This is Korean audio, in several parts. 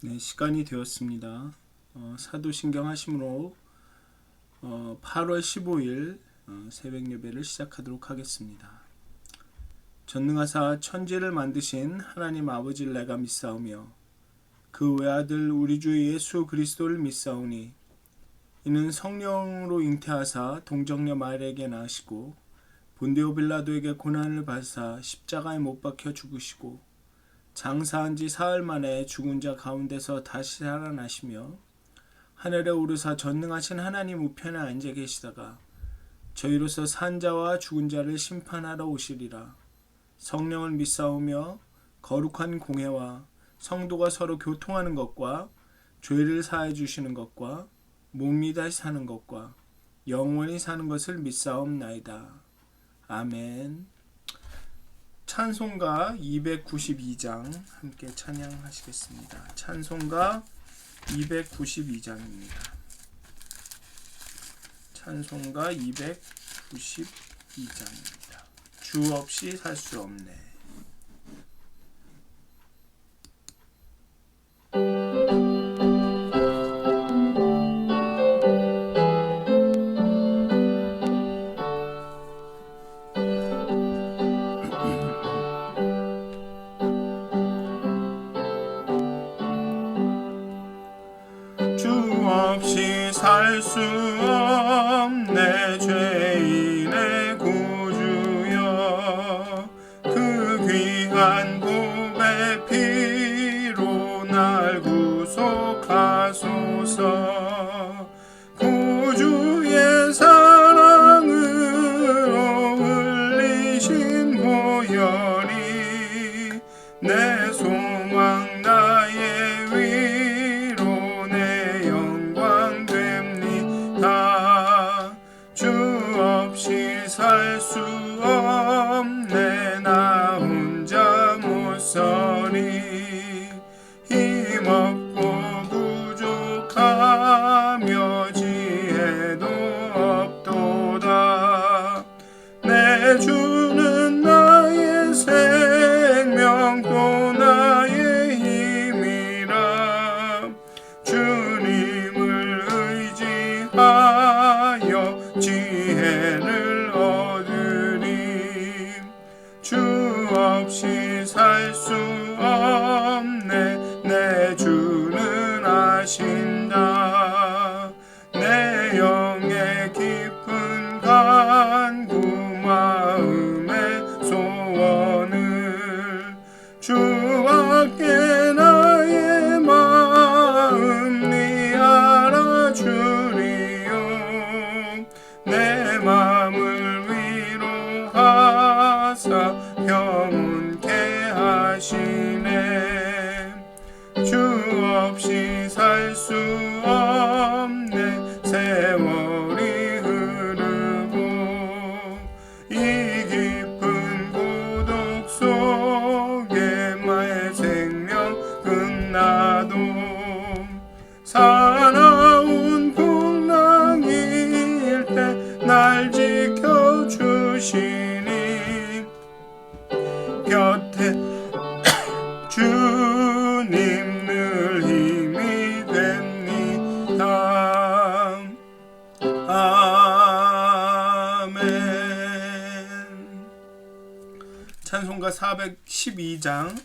네, 시간이 되었습니다. 사도신경 하심으로 8월 15일 새벽 예배를 시작하도록 하겠습니다. 전능하사 천지를 만드신 하나님 아버지를 내가 믿사오며 그 외아들 우리 주 예수 그리스도를 믿사오니 이는 성령으로 잉태하사 동정녀 마리아에게 낳으시고 본디오 빌라도에게 고난을 받으사 십자가에 못 박혀 죽으시고 장사한 지 사흘 만에 죽은 자 가운데서 다시 살아나시며 하늘에 오르사 전능하신 하나님 우편에 앉아 계시다가 저희로서 산 자와 죽은 자를 심판하러 오시리라. 성령을 믿사오며 거룩한 공회와 성도가 서로 교통하는 것과 죄를 사해 주시는 것과 몸이 다시 사는 것과 영원히 사는 것을 믿사옵나이다. 아멘. 찬송가 292장 함께 찬양하시겠습니다. 찬송가 292장입니다. 찬송가 292장입니다. 주 없이 살 수 없네. 살 수 없네 죄인의 구주여 그 귀한 보배 피로 날 구속하소서 구주의 사랑으로 흘리신 보혈이 내 소망 나의 위로 내 영광 주 없이 살 수 없네 나 혼자 못 서리 힘없고 부족하며 지혜도 없도다 내 주는 나의 생명 또 나의 힘이라 주님을 의지하여 지혜를 얻으리 주 없이 살 수 없네 내 주는 아신다 내 영의 깊은 간구 마음의 소원을 주밖에 나의 마음 네 알아주리요 내 맘을 위로하사 평온케 하시네 주 없이 살 수 없네 세월이 흐르고 이 깊은 고독 속에 나의 생명 끝나도 사나운 풍랑일 때 날 지켜주시니 곁에 주님 늘 힘이 됩니다. 아멘. 찬송가 412장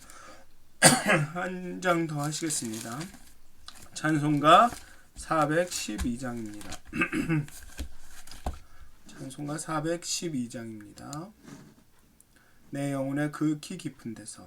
한 장 더 하시겠습니다. 찬송가 412장입니다. 찬송가 412장입니다. 내 영혼의 극히 깊은 데서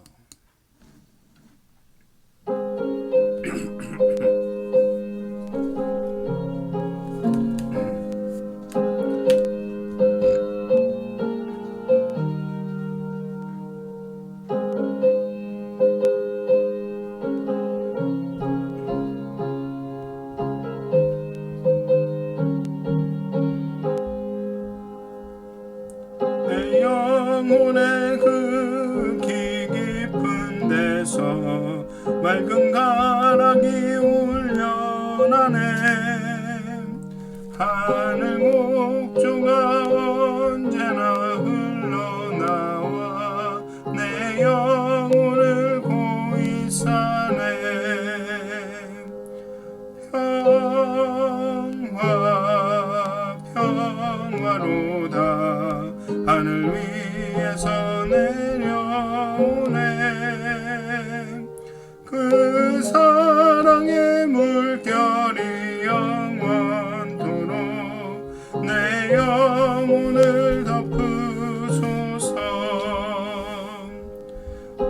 내 영혼의 극히 깊은 데서 맑은 가락이 울려나네 하늘 목조가 언제나 흘러나와 내 영혼을 고이 사네 그 사랑의 물결이 영원토록 내 영혼을 덮으소서.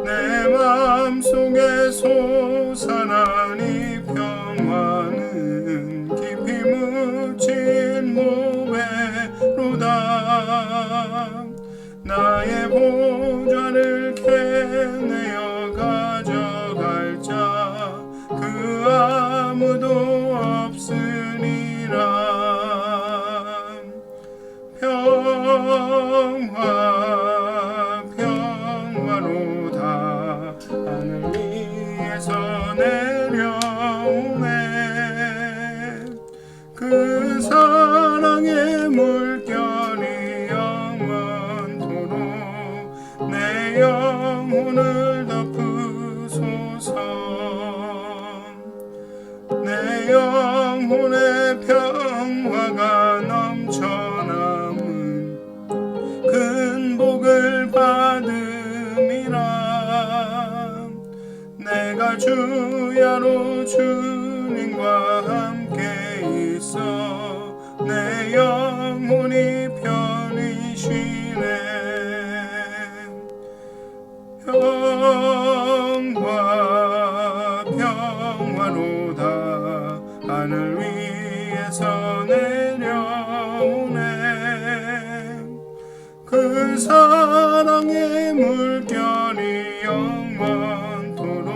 내 맘속에 솟아나니 평화는 깊이 묻힌 모배로다. 나의 보좌를 캐내어 가져갈 자 그 아무도 없으니라. 평화로다 하늘 위에서 내려오네. 그 사랑의 물결이 영원토록 내 영혼을 덮으소서. 내 영혼의 평화가 넘쳐남은 큰 복을 받음이라. 내가 주야로 주님과 함께 있어 내 영혼이 편히 쉬네. 평화로다 하늘 위에서 내려오네. 그 사랑의 물결이 영원토록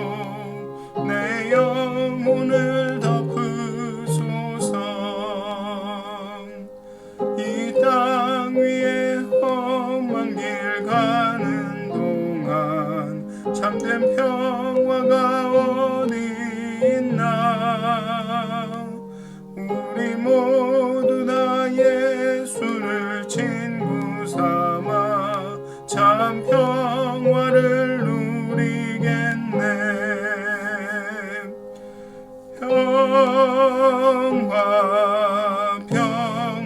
내 영혼을 덮으소서. 이 땅 위에 험한 길 가는 동안 참된 평화가 어디 있나. 우리 모두 다 예수를 친구 삼아 참 평화를 누리겠네.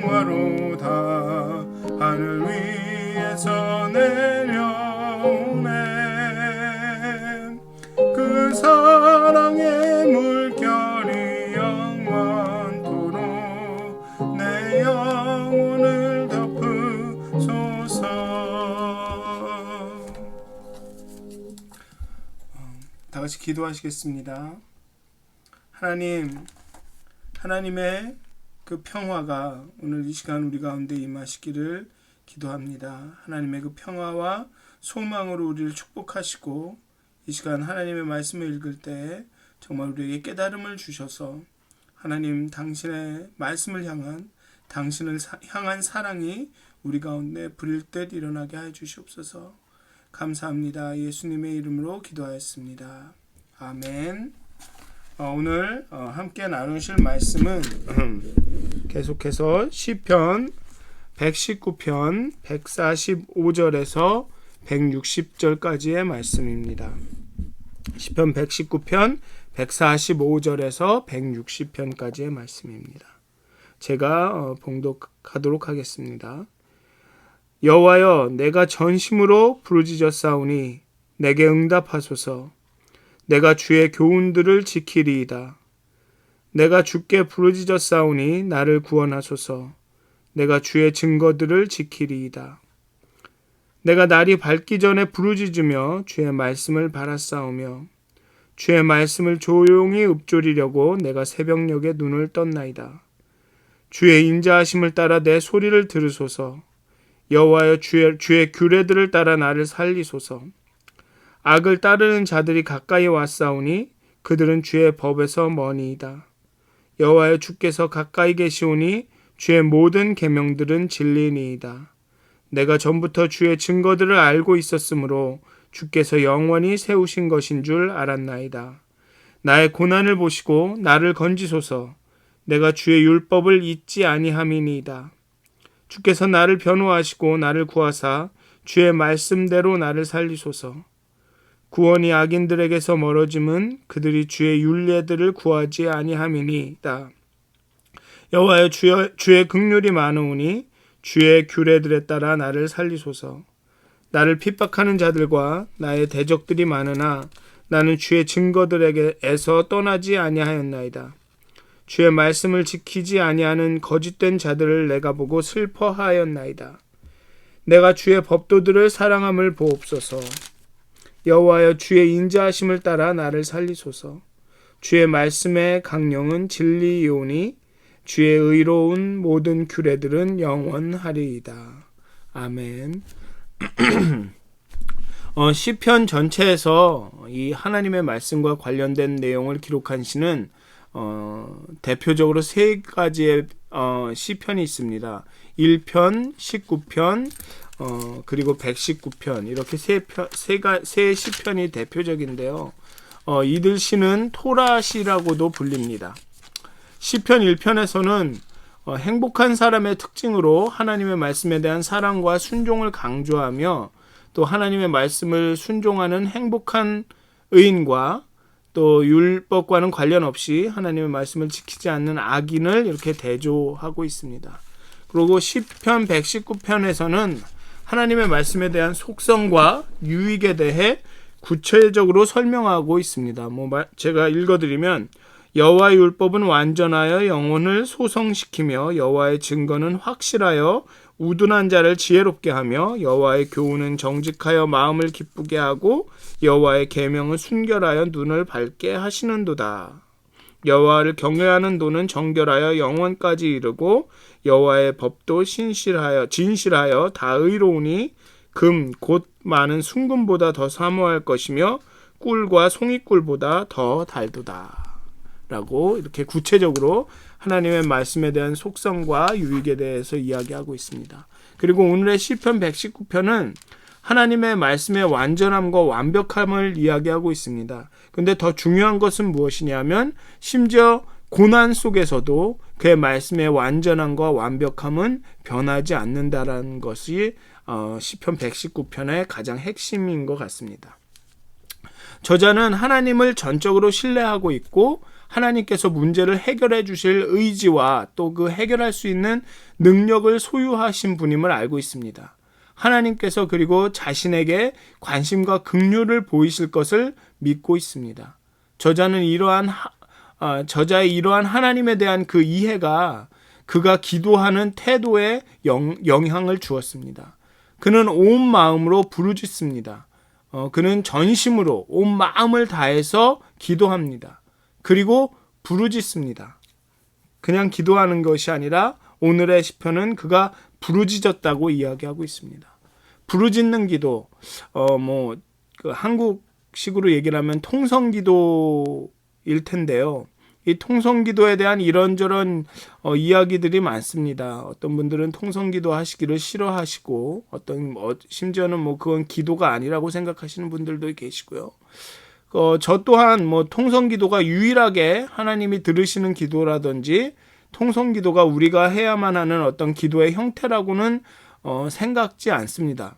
평화로다 하늘 위에서 내려오네. 그 사랑의 물결이 영원토록 내 영혼을 덮으소서. 다 같이 기도하시겠습니다. 하나님의 그 평화가 오늘 이 시간 우리 가운데 임하시기를 기도합니다. 하나님의 그 평화와 소망으로 우리를 축복하시고 이 시간 하나님의 말씀을 읽을 때 정말 우리에게 깨달음을 주셔서 하나님 당신의 말씀을 향한 당신을 향한 사랑이 우리 가운데 불일 듯 일어나게 해 주시옵소서. 감사합니다. 예수님의 이름으로 기도하였습니다. 아멘. 오늘 함께 나누실 말씀은 계속해서 시편 119편 145절에서 160절까지의 말씀입니다. 시편 119편 145절에서 160편까지의 말씀입니다. 제가 봉독하도록 하겠습니다. 여호와여, 내가 전심으로 부르짖었사오니 내게 응답하소서. 내가 주의 교훈들을 지키리이다. 내가 주께 부르짖었사오니 나를 구원하소서. 내가 주의 증거들을 지키리이다. 내가 날이 밝기 전에 부르짖으며 주의 말씀을 바라싸우며 주의 말씀을 조용히 읊조리려고 내가 새벽녘에 눈을 떴나이다. 주의 인자하심을 따라 내 소리를 들으소서. 여호와여, 주의 규례들을 따라 나를 살리소서. 악을 따르는 자들이 가까이 왔사오니 그들은 주의 법에서 머니이다. 여호와여, 주께서 가까이 계시오니 주의 모든 계명들은 진리니이다. 내가 전부터 주의 증거들을 알고 있었으므로 주께서 영원히 세우신 것인 줄 알았나이다. 나의 고난을 보시고 나를 건지소서. 내가 주의 율법을 잊지 아니함이니이다. 주께서 나를 변호하시고 나를 구하사 주의 말씀대로 나를 살리소서. 구원이 악인들에게서 멀어짐은 그들이 주의 율례들을 구하지 아니함이니이다. 여호와여, 주의 긍휼이 많으오니 주의 규례들에 따라 나를 살리소서. 나를 핍박하는 자들과 나의 대적들이 많으나 나는 주의 증거들에게서 떠나지 아니하였나이다. 주의 말씀을 지키지 아니하는 거짓된 자들을 내가 보고 슬퍼하였나이다. 내가 주의 법도들을 사랑함을 보옵소서. 여호와여, 주의 인자하심을 따라 나를 살리소서. 주의 말씀의 강령은 진리이오니 주의 의로운 모든 규례들은 영원하리이다. 아멘. 시편 전체에서 이 하나님의 말씀과 관련된 내용을 기록한 시는 대표적으로 세 가지의 시편이 있습니다. 1편, 19편, 그리고 119편, 이렇게 세 시편이 대표적인데요. 이들 시는 토라시라고도 불립니다. 시편 1편에서는 행복한 사람의 특징으로 하나님의 말씀에 대한 사랑과 순종을 강조하며, 또 하나님의 말씀을 순종하는 행복한 의인과 또 율법과는 관련 없이 하나님의 말씀을 지키지 않는 악인을 이렇게 대조하고 있습니다. 그리고 시편 119편에서는 하나님의 말씀에 대한 속성과 유익에 대해 구체적으로 설명하고 있습니다. 제가 읽어드리면, 여호와의 율법은 완전하여 영혼을 소성시키며 여호와의 증거는 확실하여 우둔한 자를 지혜롭게 하며 여호와의 교훈은 정직하여 마음을 기쁘게 하고 여호와의 계명은 순결하여 눈을 밝게 하시는도다. 여호와를 경외하는 도는 정결하여 영원까지 이르고 여호와의 법도 진실하여 다 의로우니 금 곧 많은 순금보다 더 사모할 것이며 꿀과 송이꿀보다 더 달도다. 라고 이렇게 구체적으로 하나님의 말씀에 대한 속성과 유익에 대해서 이야기하고 있습니다. 그리고 오늘의 시편 119편은 하나님의 말씀의 완전함과 완벽함을 이야기하고 있습니다. 근데 더 중요한 것은 무엇이냐면, 심지어 고난 속에서도 그의 말씀의 완전함과 완벽함은 변하지 않는다라는 것이 시편 119편의 가장 핵심인 것 같습니다. 저자는 하나님을 전적으로 신뢰하고 있고 하나님께서 문제를 해결해 주실 의지와 또 그 해결할 수 있는 능력을 소유하신 분임을 알고 있습니다. 하나님께서 그리고 자신에게 관심과 긍휼을 보이실 것을 믿고 있습니다. 저자의 이러한 하나님에 대한 그 이해가 그가 기도하는 태도에 영향을 주었습니다. 그는 온 마음으로 부르짖습니다. 그는 전심으로 온 마음을 다해서 기도합니다. 그리고 부르짖습니다. 그냥 기도하는 것이 아니라 오늘의 시편은 그가 부르짖었다고 이야기하고 있습니다. 부르짖는 기도, 그 한국식으로 얘기를 하면 통성기도일 텐데요. 이 통성기도에 대한 이런저런 이야기들이 많습니다. 어떤 분들은 통성기도 하시기를 싫어하시고, 심지어는 그건 기도가 아니라고 생각하시는 분들도 계시고요. 저 또한 통성기도가 유일하게 하나님이 들으시는 기도라든지 통성기도가 우리가 해야만 하는 어떤 기도의 형태라고는 생각지 않습니다.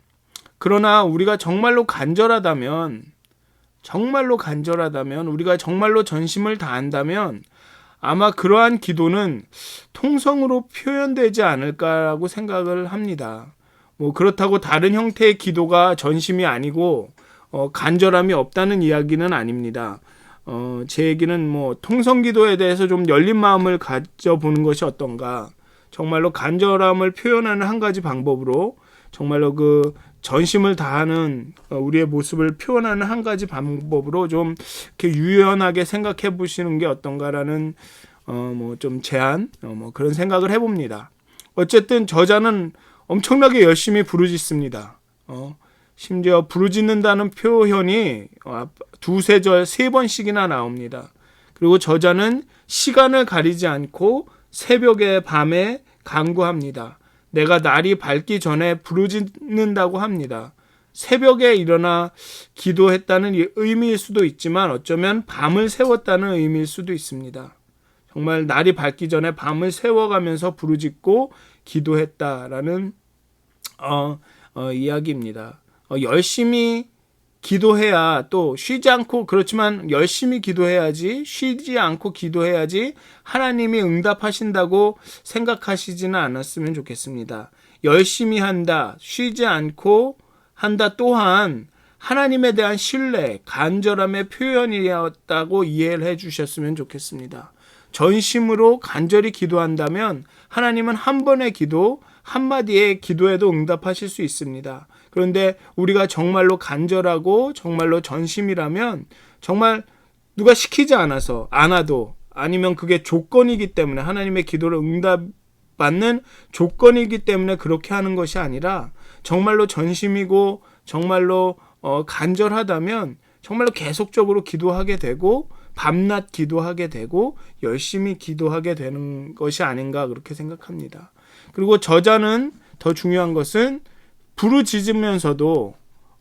그러나 우리가 정말로 간절하다면, 우리가 정말로 전심을 다한다면 아마 그러한 기도는 통성으로 표현되지 않을까라고 생각을 합니다. 그렇다고 다른 형태의 기도가 전심이 아니고 간절함이 없다는 이야기는 아닙니다. 제 얘기는 통성기도에 대해서 좀 열린 마음을 가져보는 것이 어떤가. 정말로 간절함을 표현하는 한 가지 방법으로, 정말로 그 전심을 다하는 우리의 모습을 표현하는 한 가지 방법으로 좀 이렇게 유연하게 생각해 보시는 게 어떤가라는 좀 제안, 그런 생각을 해봅니다. 어쨌든 저자는 엄청나게 열심히 부르짖습니다. 심지어 부르짖는다는 표현이 두세 절, 세 번씩이나 나옵니다. 그리고 저자는 시간을 가리지 않고 새벽에 밤에 간구합니다. 내가 날이 밝기 전에 부르짖는다고 합니다. 새벽에 일어나 기도했다는 의미일 수도 있지만 어쩌면 밤을 새웠다는 의미일 수도 있습니다. 정말 날이 밝기 전에 밤을 새워가면서 부르짖고 기도했다라는 이야기입니다. 열심히 기도해야, 또 쉬지 않고, 그렇지만 열심히 기도해야지, 쉬지 않고 기도해야지 하나님이 응답하신다고 생각하시지는 않았으면 좋겠습니다. 열심히 한다, 쉬지 않고 한다 또한 하나님에 대한 신뢰, 간절함의 표현이었다고 이해를 해주셨으면 좋겠습니다. 전심으로 간절히 기도한다면 하나님은 한 번의 기도, 한마디의 기도에도 응답하실 수 있습니다. 그런데 우리가 정말로 간절하고 정말로 전심이라면 정말 누가 시키지 않아도 아니면 그게 조건이기 때문에 하나님의 기도를 응답받는 조건이기 때문에 그렇게 하는 것이 아니라 정말로 전심이고 정말로 간절하다면 정말로 계속적으로 기도하게 되고 밤낮 기도하게 되고 열심히 기도하게 되는 것이 아닌가 그렇게 생각합니다. 그리고 저자는 더 중요한 것은 부르짖으면서도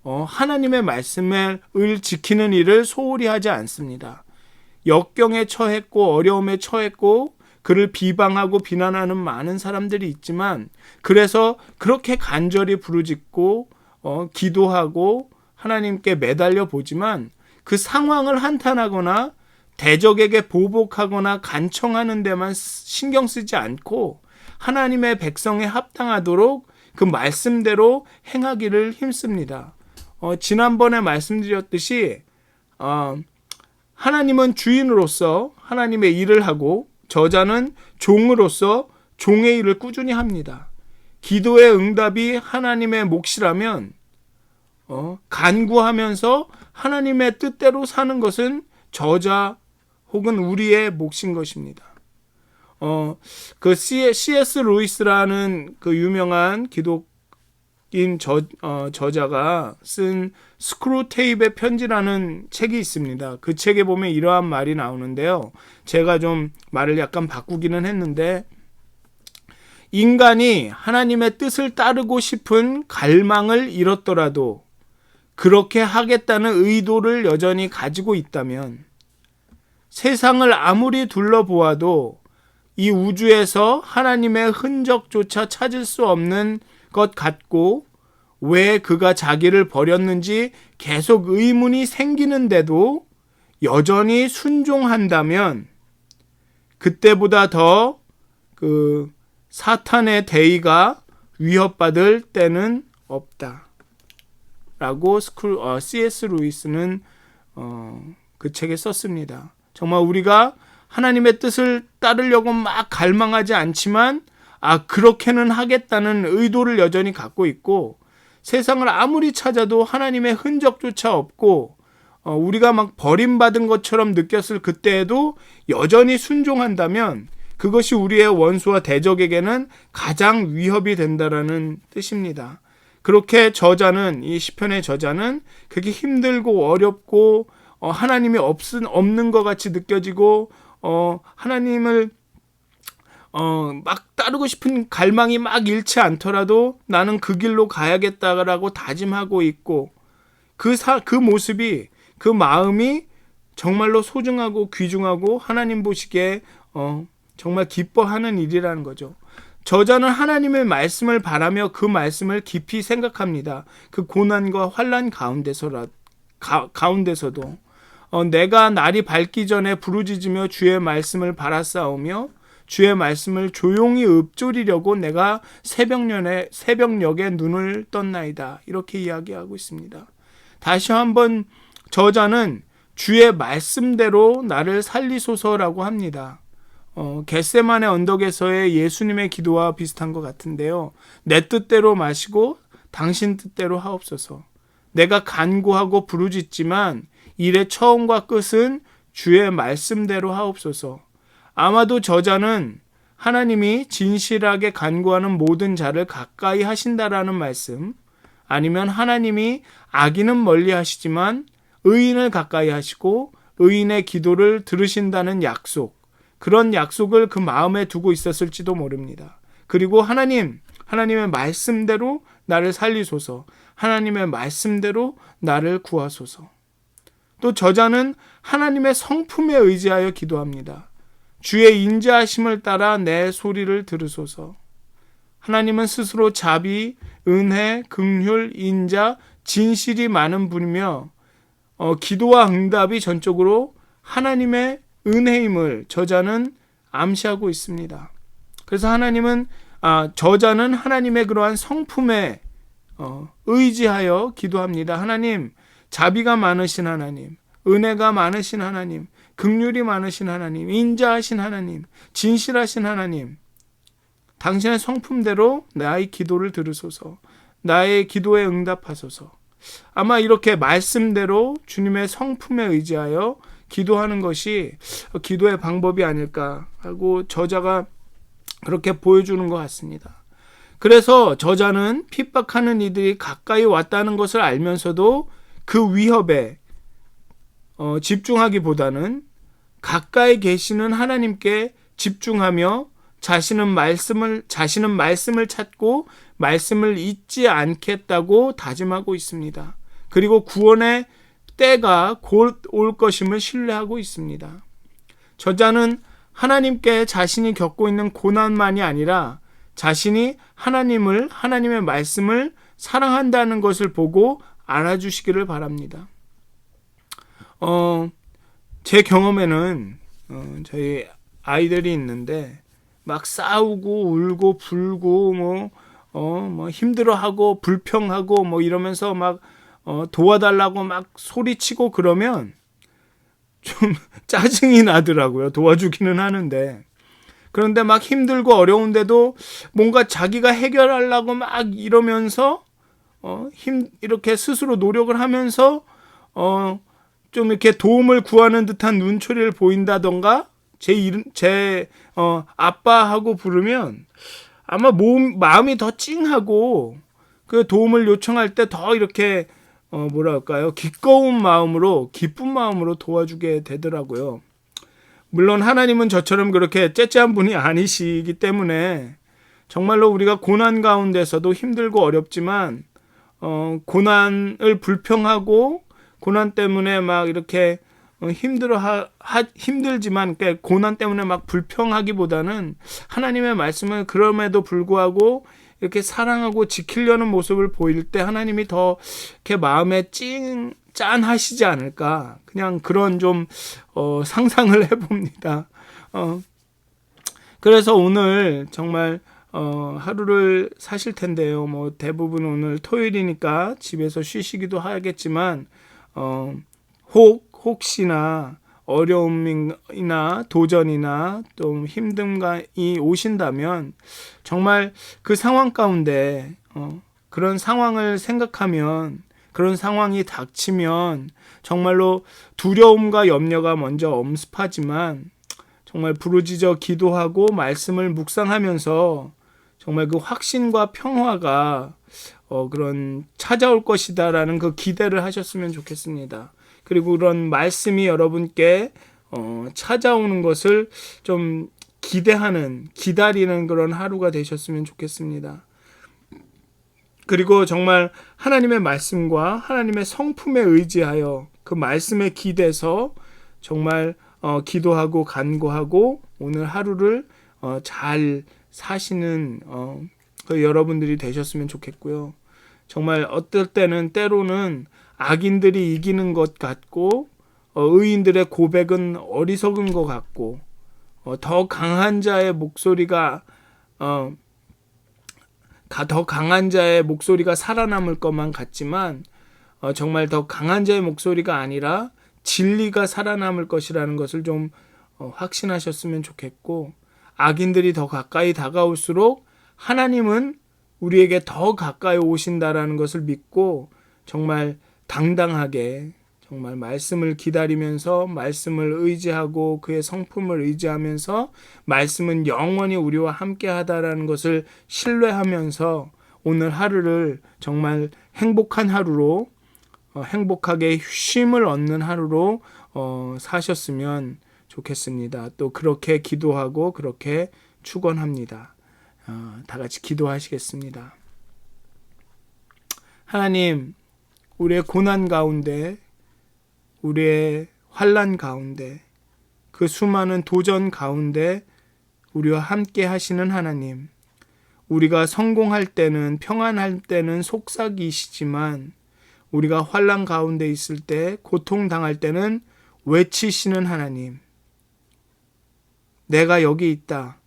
하나님의 말씀을 지키는 일을 소홀히 하지 않습니다. 역경에 처했고 어려움에 처했고 그를 비방하고 비난하는 많은 사람들이 있지만 그래서 그렇게 간절히 부르짖고 기도하고 하나님께 매달려 보지만 그 상황을 한탄하거나 대적에게 보복하거나 간청하는 데만 신경 쓰지 않고 하나님의 백성에 합당하도록 그 말씀대로 행하기를 힘씁니다. 지난번에 말씀드렸듯이 하나님은 주인으로서 하나님의 일을 하고 저자는 종으로서 종의 일을 꾸준히 합니다. 기도의 응답이 하나님의 몫이라면 간구하면서 하나님의 뜻대로 사는 것은 저자 혹은 우리의 몫인 것입니다. 그 C.S. 루이스라는 그 유명한 기독인 저자가 쓴 스크루테이프의 편지라는 책이 있습니다. 그 책에 보면 이러한 말이 나오는데요. 제가 좀 말을 약간 바꾸기는 했는데 인간이 하나님의 뜻을 따르고 싶은 갈망을 잃었더라도 그렇게 하겠다는 의도를 여전히 가지고 있다면 세상을 아무리 둘러보아도 이 우주에서 하나님의 흔적조차 찾을 수 없는 것 같고 왜 그가 자기를 버렸는지 계속 의문이 생기는데도 여전히 순종한다면 그때보다 더 그 사탄의 대의가 위협받을 때는 없다. 라고 C.S. 루이스는 그 책에 썼습니다. 정말 우리가 하나님의 뜻을 따르려고 막 갈망하지 않지만 그렇게는 하겠다는 의도를 여전히 갖고 있고 세상을 아무리 찾아도 하나님의 흔적조차 없고 우리가 막 버림받은 것처럼 느꼈을 그때에도 여전히 순종한다면 그것이 우리의 원수와 대적에게는 가장 위협이 된다라는 뜻입니다. 그렇게 저자는 이 시편의 저자는 그게 힘들고 어렵고 하나님이 없는 것 같이 느껴지고 하나님을 막 따르고 싶은 갈망이 막 잃지 않더라도 나는 그 길로 가야겠다라고 다짐하고 있고 그 모습이 그 마음이 정말로 소중하고 귀중하고 하나님 보시기에 정말 기뻐하는 일이라는 거죠. 저자는 하나님의 말씀을 바라며 그 말씀을 깊이 생각합니다. 그 고난과 환난 가운데서도 내가 날이 밝기 전에 부르짖으며 주의 말씀을 바라싸우며 주의 말씀을 조용히 읊조리려고 내가 새벽녘에 눈을 떴나이다. 이렇게 이야기하고 있습니다. 다시 한번 저자는 주의 말씀대로 나를 살리소서라고 합니다. 겟세마네 언덕에서의 예수님의 기도와 비슷한 것 같은데요. 내 뜻대로 마시고 당신 뜻대로 하옵소서. 내가 간구하고 부르짖지만 일의 처음과 끝은 주의 말씀대로 하옵소서. 아마도 저자는 하나님이 진실하게 간구하는 모든 자를 가까이 하신다라는 말씀, 아니면 하나님이 악인은 멀리 하시지만 의인을 가까이 하시고 의인의 기도를 들으신다는 약속, 그런 약속을 그 마음에 두고 있었을지도 모릅니다. 그리고 하나님의 말씀대로 나를 살리소서, 하나님의 말씀대로 나를 구하소서. 또 저자는 하나님의 성품에 의지하여 기도합니다. 주의 인자하심을 따라 내 소리를 들으소서. 하나님은 스스로 자비, 은혜, 긍휼, 인자, 진실이 많은 분이며 기도와 응답이 전적으로 하나님의 은혜임을 저자는 암시하고 있습니다. 그래서 저자는 하나님의 그러한 성품에 의지하여 기도합니다. 하나님, 자비가 많으신 하나님, 은혜가 많으신 하나님, 긍휼이 많으신 하나님, 인자하신 하나님, 진실하신 하나님, 당신의 성품대로 나의 기도를 들으소서, 나의 기도에 응답하소서. 아마 이렇게 말씀대로 주님의 성품에 의지하여 기도하는 것이 기도의 방법이 아닐까 하고 저자가 그렇게 보여주는 것 같습니다. 그래서 저자는 핍박하는 이들이 가까이 왔다는 것을 알면서도 그 위협에 집중하기보다는 가까이 계시는 하나님께 집중하며 자신은 말씀을 찾고 말씀을 잊지 않겠다고 다짐하고 있습니다. 그리고 구원의 때가 곧 올 것임을 신뢰하고 있습니다. 저자는 하나님께 자신이 겪고 있는 고난만이 아니라 자신이 하나님의 말씀을 사랑한다는 것을 보고 알아주시기를 바랍니다. 제 경험에는 저희 아이들이 있는데 막 싸우고 울고 불고 뭐 힘들어하고 불평하고 뭐 이러면서 막 도와달라고 막 소리치고 그러면 좀 짜증이 나더라고요. 도와주기는 하는데. 그런데 막 힘들고 어려운데도 뭔가 자기가 해결하려고 막 이러면서 이렇게 스스로 노력을 하면서 좀 이렇게 도움을 구하는 듯한 눈초리를 보인다던가 제 아빠하고 부르면 아마 마음이 더 찡하고 그 도움을 요청할 때 더 이렇게 기쁜 마음으로 도와주게 되더라고요. 물론 하나님은 저처럼 그렇게 째째한 분이 아니시기 때문에 정말로 우리가 고난 가운데서도 힘들고 어렵지만 고난을 불평하고 고난 때문에 막 이렇게 힘들지만 고난 때문에 막 불평하기보다는 하나님의 말씀을 그럼에도 불구하고 이렇게 사랑하고 지키려는 모습을 보일 때 하나님이 더 이렇게 마음에 짠하시지 않을까, 그냥 그런 좀 상상을 해봅니다. 그래서 오늘 정말 하루를 사실 텐데요. 뭐 대부분 오늘 토요일이니까 집에서 쉬시기도 하겠지만 혹시나 어려움이나 도전이나 또 힘듦이 오신다면 정말 그 상황 가운데 그런 상황을 생각하면, 그런 상황이 닥치면 정말로 두려움과 염려가 먼저 엄습하지만 정말 부르짖어 기도하고 말씀을 묵상하면서 정말 그 확신과 평화가 그런 찾아올 것이다라는 그 기대를 하셨으면 좋겠습니다. 그리고 그런 말씀이 여러분께 찾아오는 것을 좀 기다리는 그런 하루가 되셨으면 좋겠습니다. 그리고 정말 하나님의 말씀과 하나님의 성품에 의지하여 그 말씀에 기대서 정말 기도하고 간구하고 오늘 하루를 잘 사시는 그 여러분들이 되셨으면 좋겠고요. 정말 어떨 때로는 악인들이 이기는 것 같고 의인들의 고백은 어리석은 것 같고 더 강한 자의 목소리가 살아남을 것만 같지만 정말 더 강한 자의 목소리가 아니라 진리가 살아남을 것이라는 것을 좀 확신하셨으면 좋겠고, 악인들이 더 가까이 다가올수록 하나님은 우리에게 더 가까이 오신다라는 것을 믿고 정말 당당하게 정말 말씀을 기다리면서 말씀을 의지하고 그의 성품을 의지하면서 말씀은 영원히 우리와 함께하다라는 것을 신뢰하면서 오늘 하루를 정말 행복한 하루로 행복하게 쉼을 얻는 하루로 사셨으면 좋겠습니다. 또 그렇게 기도하고 그렇게 축원합니다. 다 같이 기도하시겠습니다. 하나님, 우리의 고난 가운데, 우리의 환난 가운데, 그 수많은 도전 가운데 우리와 함께 하시는 하나님, 우리가 성공할 때는, 평안할 때는 속삭이시지만 우리가 환난 가운데 있을 때, 고통당할 때는 외치시는 하나님, 내가 여기 있다,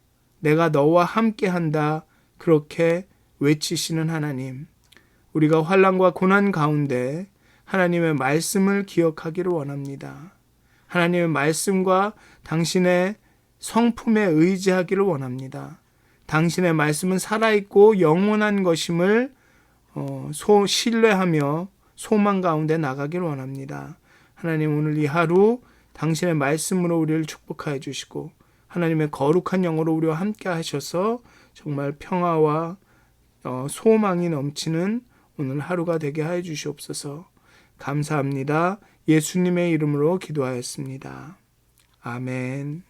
내가 너와 함께 한다, 그렇게 외치시는 하나님, 우리가 환난과 고난 가운데 하나님의 말씀을 기억하기를 원합니다. 하나님의 말씀과 당신의 성품에 의지하기를 원합니다. 당신의 말씀은 살아있고 영원한 것임을 신뢰하며 소망 가운데 나가기를 원합니다. 하나님, 오늘 이 하루 당신의 말씀으로 우리를 축복하여 주시고 하나님의 거룩한 영으로 우리와 함께 하셔서 정말 평화와 소망이 넘치는 오늘 하루가 되게 하여 주시옵소서. 감사합니다. 예수님의 이름으로 기도하였습니다. 아멘.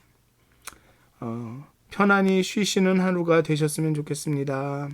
편안히 쉬시는 하루가 되셨으면 좋겠습니다.